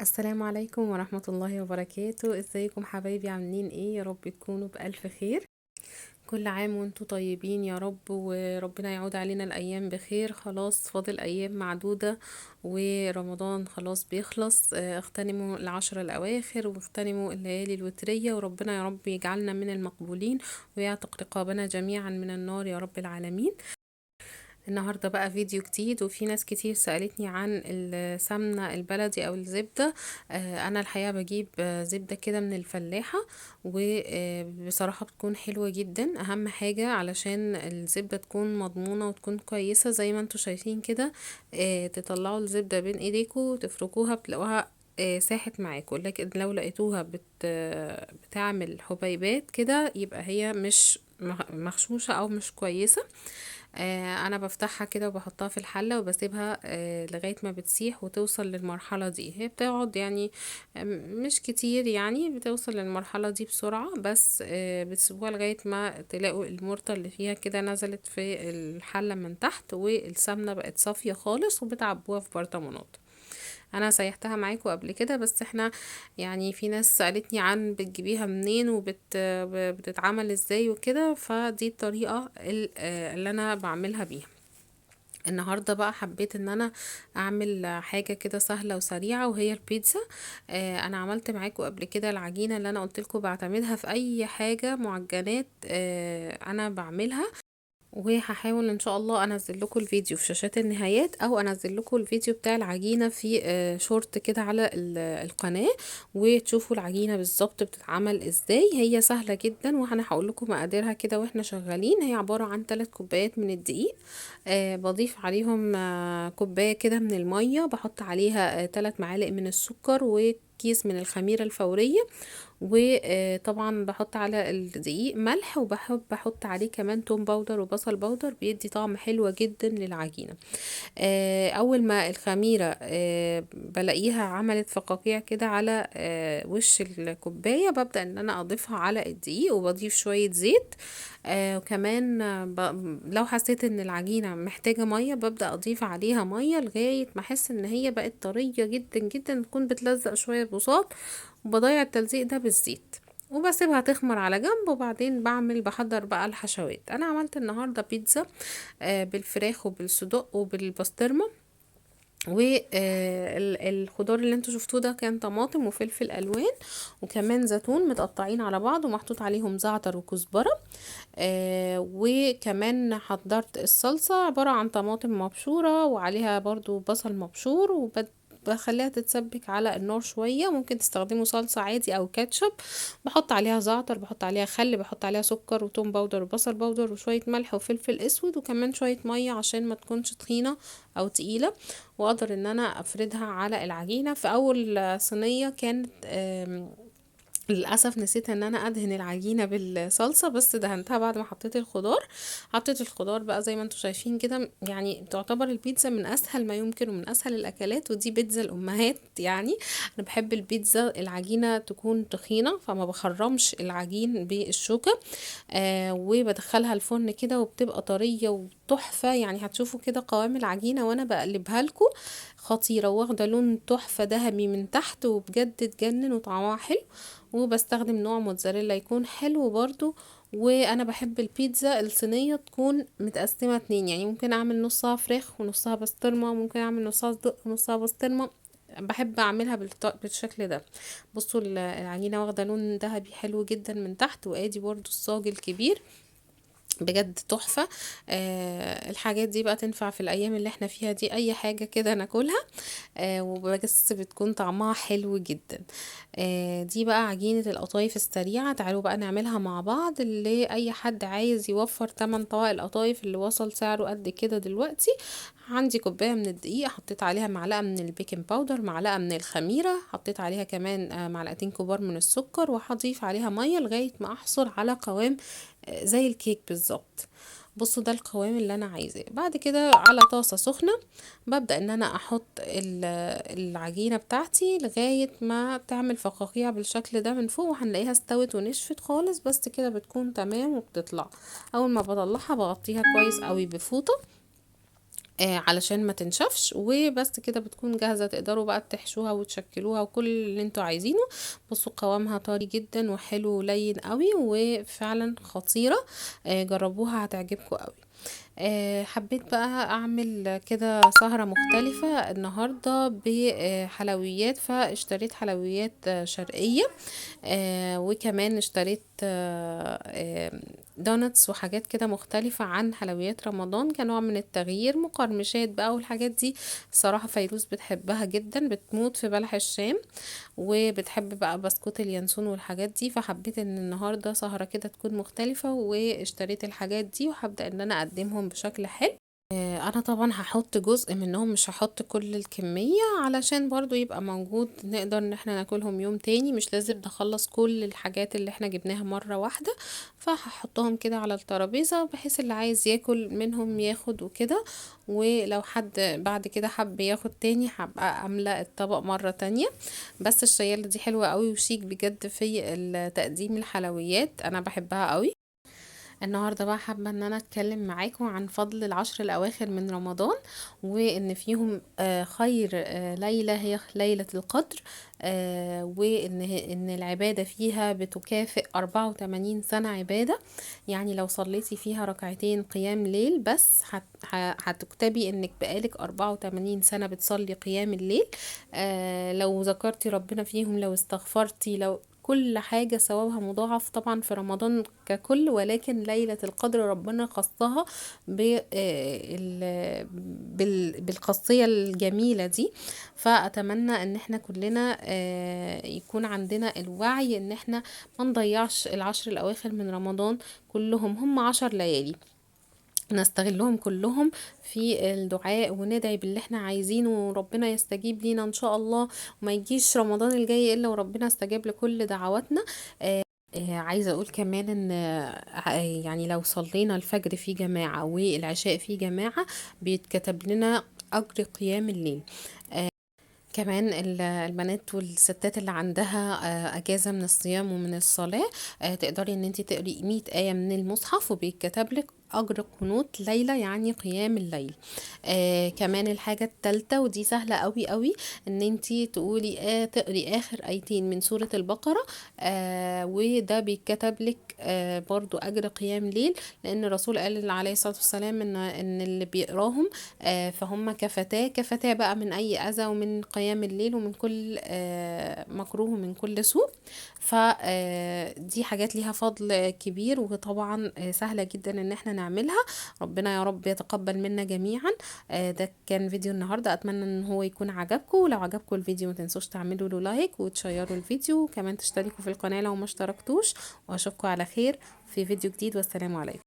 السلام عليكم ورحمة الله وبركاته. ازيكم حبايبي؟ عاملين ايه؟ يا رب تكونوا بألف خير. كل عام وانتوا طيبين يا رب، وربنا يعود علينا الأيام بخير. خلاص فاضل أيام معدودة ورمضان خلاص بيخلص. اغتنموا العشر الأواخر واغتنموا الليالي الوترية، وربنا يا رب يجعلنا من المقبولين ويعتق رقابنا جميعا من النار يا رب العالمين. النهاردة بقى فيديو جديد، وفي ناس كتير سألتني عن السمنة البلدي او الزبدة. انا الحقيقة بجيب زبدة كده من الفلاحة، وبصراحة بتكون حلوة جدا. اهم حاجة علشان الزبدة تكون مضمونة وتكون كويسة زي ما انتوا شايفين كده، تطلعوا الزبدة بين ايديكوا وتفركوها بتلاقوها ساحت معاكم. لكن لو لقيتوها بتعمل حبيبات كده يبقى هي مش مغشوشة او مش كويسة. انا بفتحها كده وبحطها في الحلة وبسيبها لغاية ما بتسيح وتوصل للمرحلة دي. هي بتقعد يعني مش كتير، يعني بتوصل للمرحلة دي بسرعة، بس بتسيبوها لغاية ما تلاقوا المرطة اللي فيها كده نزلت في الحلة من تحت والسمنة بقت صافية خالص، وبتعبوها في برطمانات. انا سيحتها معاكم قبل كده، بس احنا يعني في ناس سألتني عن بتجيبيها منين وبتتعمل ازاي وكده، فدي الطريقة اللي انا بعملها بيها. النهاردة بقى حبيت ان انا اعمل حاجة كده سهلة وسريعة، وهي البيتزا. انا عملت معاكم قبل كده العجينة اللي انا قلت لكم بعتمدها في اي حاجة معجنات انا بعملها. وهحاول ان شاء الله انزل لكم الفيديو في شاشات النهايات، او انزل لكم الفيديو بتاع العجينة في شورت كده على القناة، وتشوفوا العجينة بالظبط بتتعمل ازاي. هي سهلة جدا، وانا هقول لكم مقاديرها كده واحنا شغالين. هي عبارة عن 3 كوبايات من الدقيق، بضيف عليهم كوباية كده من المية، بحط عليها 3 معالق من السكر وكيس من الخميرة الفورية. وطبعا بحط على الدقيق ملح، وبحب احط عليه كمان توم باودر وبصل باودر، بيدي طعم حلو جدا للعجينة. اول ما الخميرة بلاقيها عملت فقاقيع كده على وش الكوباية، ببدأ ان انا اضيفها على الدقيق، وبضيف شوية زيت. وكمان لو حسيت ان العجينة محتاجة مية ببدأ اضيف عليها مية لغاية ما احس ان هي بقت طرية جدا جدا، تكون بتلزق شوية بساط، وبضيع التلزيق ده بالزيت وبسيبها تخمر على جنب. وبعدين بحضر بقى الحشوات. انا عملت النهارده بيتزا بالفراخ وبالصدق وبالبسطرمه. والخضار اللي انتوا شفتوه ده كان طماطم وفلفل الوان وكمان زيتون متقطعين على بعض ومحطوط عليهم زعتر وكزبره. وكمان حضرت الصلصه عباره عن طماطم مبشوره وعليها برضو بصل مبشور، بخليها تتسبك على النار شوية. ممكن تستخدموا صلصة عادي او كاتشب. بحط عليها زعتر، بحط عليها خل، بحط عليها سكر وتوم باودر وبصل باودر وشوية ملح وفلفل اسود، وكمان شوية مية عشان ما تكونش تخينة او تقيلة. واقدر ان انا افردها على العجينة. في اول صينية كانت للاسف نسيت ان انا ادهن العجينه بالصلصه، بس دهنتها بعد ما حطيت الخضار. حطيت الخضار بقى زي ما انتم شايفين كده. يعني تعتبر البيتزا من اسهل ما يمكن ومن اسهل الاكلات، ودي بيتزا الامهات يعني. انا بحب البيتزا العجينه تكون تخينه، فما بخرمش العجين بالشوكه. وبدخلها الفرن كده وبتبقى طريه وتحفه. يعني هتشوفوا كده قوام العجينه وانا بقلبها لكم خطيره، واخده لون تحفه ذهبي من تحت، وبجد تجنن وطعمها حلو. وبستخدم نوع موتزاريلا يكون حلو برضو. وانا بحب البيتزا الصينية تكون متقسمة 2، يعني ممكن اعمل نصها فراخ ونصها بسطرمة، ممكن اعمل نصها صدق ونصها بسطرمة. بحب اعملها بالشكل ده. بصوا العجينة واخدة لون ذهبي حلو جدا من تحت، وادي برضو الصاج الكبير بجد تحفة. الحاجات دي بقى تنفع في الأيام اللي احنا فيها دي، أي حاجة كده ناكلها. وبس بتكون طعمها حلو جدا. دي بقى عجينة القطايف السريعة. تعالوا بقى نعملها مع بعض، اللي أي حد عايز يوفر 8 طوائق القطايف اللي وصل سعره قد كده دلوقتي. عندي كوباية من الدقيق، حطيت عليها معلقة من البيكنج باودر، معلقة من الخميرة، حطيت عليها كمان معلقتين كبار من السكر، وهضيف عليها مية لغاية ما أحصل على قوام زي الكيك بالظبط. بصوا ده القوام اللي انا عايزاه. بعد كده على طاسة سخنة ببدأ ان انا احط العجينة بتاعتي لغاية ما تعمل فقاقيع بالشكل ده من فوق، وهنلاقيها استوت ونشفت خالص. بس كده بتكون تمام وبتطلع. اول ما بطلعها بغطيها كويس قوي بفوطة. علشان ما تنشفش، وبس كده بتكون جاهزة. تقدروا بقى تحشوها وتشكلوها وكل اللي انتوا عايزينه. بصوا قوامها طري جدا وحلو ولين قوي وفعلا خطيرة. جربوها هتعجبكم قوي. حبيت بقى اعمل كده سهرة مختلفة النهاردة بحلويات، فاشتريت حلويات شرقية. وكمان اشتريت دونتس وحاجات كده مختلفة عن حلويات رمضان كنوع من التغيير، مقرمشات بقى والحاجات دي. الصراحة فيروز بتحبها جدا، بتموت في بلح الشام، وبتحب بقى بسكوت اليانسون والحاجات دي. فحبيت ان النهاردة سهرة كده تكون مختلفة، واشتريت الحاجات دي وهبدأ ان انا اقدمهم بشكل حلو. انا طبعا هحط جزء منهم، مش هحط كل الكمية، علشان برضو يبقى موجود نقدر ان احنا ناكلهم يوم تاني. مش لازم نخلص كل الحاجات اللي احنا جبناها مرة واحدة. فهحطهم كده على الترابيزة بحيث اللي عايز ياكل منهم ياخد وكده. ولو حد بعد كده حب ياخد تاني هبقى املأ الطبق مرة تانية. بس الشيالة دي حلوة قوي وشيك بجد في تقديم الحلويات، انا بحبها قوي. النهارده بقى حابه ان انا اتكلم معاكم عن فضل العشر الاواخر من رمضان، وان فيهم خير ليله هي ليله القدر. وان العباده فيها بتكافئ 84 سنه عباده. يعني لو صليتي فيها ركعتين قيام ليل بس هتكتبي انك بقالك 84 سنه بتصلي قيام الليل. لو ذكرتي ربنا فيهم، لو استغفرتي، لو كل حاجة ثوابها مضاعف طبعا في رمضان ككل، ولكن ليلة القدر ربنا خصها بالخاصية الجميلة دي. فأتمنى ان احنا كلنا يكون عندنا الوعي ان احنا ما نضيعش العشر الأواخر من رمضان كلهم. هم 10 ليالي نستغلهم كلهم في الدعاء، وندعي باللي احنا عايزينه وربنا يستجيب لينا ان شاء الله. وما يجيش رمضان الجاي الا وربنا استجاب لكل دعواتنا. عايزة اقول كمان ان يعني لو صلينا الفجر في جماعة والعشاء في جماعة بيتكتب لنا اجر قيام الليل. كمان البنات والستات اللي عندها اجازة من الصيام ومن الصلاة، تقدري ان انت تقري 100 آية من المصحف وبيتكتب لك اجر قنوت ليلة، يعني قيام الليل. كمان الحاجة التالتة ودي سهلة قوي قوي، ان انت تقولي تقري اخر ايتين من سورة البقرة. وده بيتكتب لك برضو اجر قيام ليل، لان الرسول قال عليه الصلاة والسلام ان اللي بيقراهم فهم كفتاه بقى من اي اذى، ومن قيام الليل، ومن كل مكروه، ومن كل سوء. فدي حاجات ليها فضل كبير، وطبعا سهلة جدا ان احنا نعملها. ربنا يا رب يتقبل منا جميعا. ده كان فيديو النهاردة، اتمنى ان هو يكون عجبكم. ولو عجبكم الفيديو ما تنسوش تعملوا له لايك وتشيروا الفيديو، وكمان تشتركوا في القناة لو ما اشتركتوش. واشوفكم على خير في فيديو جديد، والسلام عليكم.